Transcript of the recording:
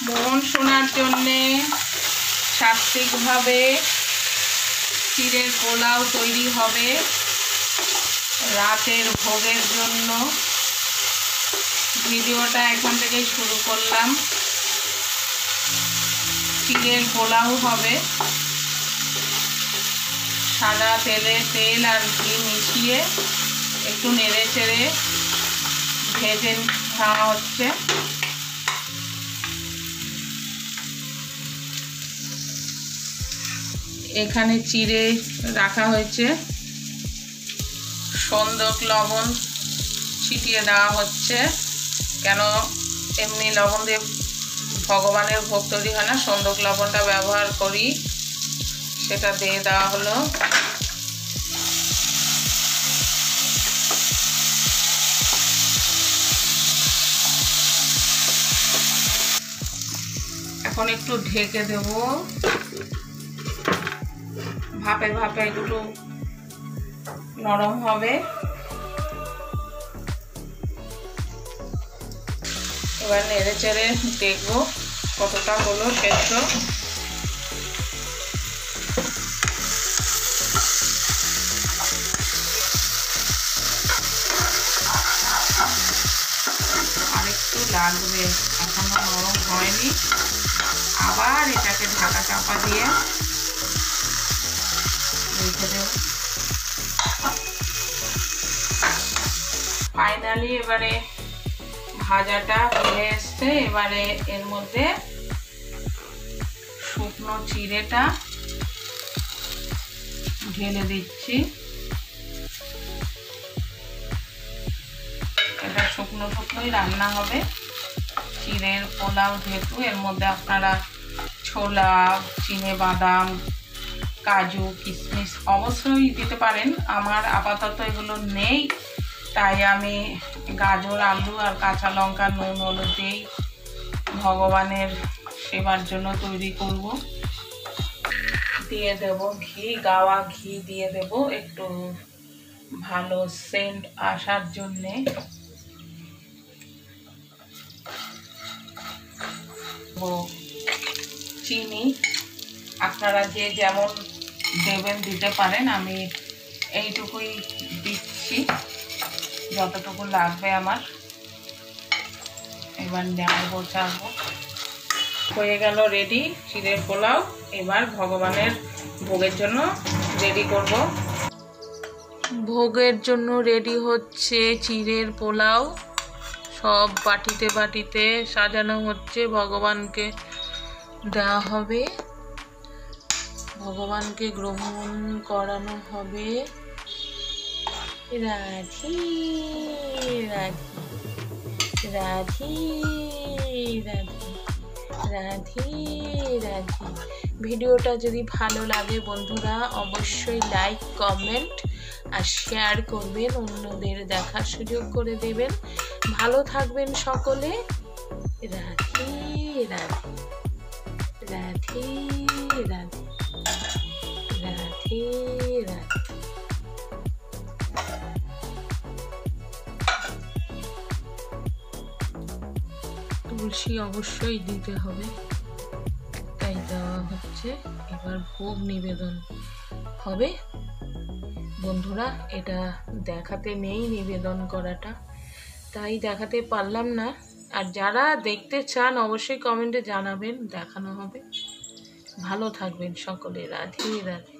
মোহন সোনার জন্যে সাত্ত্বিকভাবে চিড়ের পোলাও তৈরি হবে রাতের ভোগের জন্য। ভিডিওটা এখান থেকেই শুরু করলাম। চিড়ের পোলাও হবে, সাদা তেলে তেল আর ঘি মিশিয়ে একটু নেড়ে চেড়ে ভেজে খাওয়া হচ্ছে। এখানে চিড়ে রাখা হয়েছে, সন্দক লবণ ছিটিয়ে দেওয়া হচ্ছে, কেন এমনি লবণ দিয়ে ভগবানের ভোগ তৈরি হয় না, সন্দক লবণটা ব্যবহার করি, সেটা দিয়ে দেওয়া হলো। এখন একটু ঢেকে দেব, ভাপে ভাপে একটু নরম হবে। এবার নেড়ে চেড়ে দেখবো কতটা হলো সেদ্ধ। আরেকটু লাগবে, এখনো নরম হয়নি। আবার এটাকে ঢাকা চাপা দিয়ে রেখে দেব। ফাইনালি এবারে ভাজাটা হয়ে এসছে। এবারে এর মধ্যে শুকনো চিড়েটা ঢেলে দিচ্ছি। এটা শুকনো শুকনোই রান্না হবে চিড়ের পোলাও, যেহেতু এর মধ্যে আপনারা ছোলা, চিনেবাদাম, কাজু, কিশমিশ অবশ্যই দিতে পারেন। আমার আপাতত এগুলো নেই, তাই আমি গাজর, আলু আর কাঁচা লঙ্কা, নুন, হলুদ দিয়েই ভগবানের সেবার জন্য তৈরি করব। দিয়ে দেব ঘি, গাওয়া ঘি দিয়ে দেব একটু ভালো সেন্ট আসার জন্যে। চিনি আপনারা যে যেমন দেবেন দিতে পারেন, আমি এইটুকুই দিচ্ছি যতটুকু লাগবে আমার। এবার নেড়ে চাড়বো। হয়ে গেল রেডি চিড়ের পোলাও। এবার ভগবানের ভোগের জন্য রেডি করব। ভোগের জন্য রেডি হচ্ছে চিড়ের পোলাও, সব বাটিতে বাটিতে সাজানো হচ্ছে, ভগবানকে দেওয়া হবে, ভগবানকে গ্রহণ করানো হবে। রাধি রাধি রাধি রাধি রাধি রাধি। ভিডিওটা যদি ভালো লাগে বন্ধুরা অবশ্যই লাইক, কমেন্ট আর শেয়ার করবেন, অন্যদের দেখার সুযোগ করে দেবেন। ভালো থাকবেন সকলে। রাধি রাধি রাধি রাধি রাধি রাধি। তুলসী অবশ্যই দিতে হবে, তাই দেওয়া হচ্ছে। এবার ভোগ নিবেদন হবে। বন্ধুরা এটা দেখাতে নেই নিবেদন করাটা, তাই দেখাতে পারলাম না। আর যারা দেখতে চান অবশ্যই কমেন্টে জানাবেন, দেখানো হবে। ভালো থাকবেন সকলে। রাধে রাধে।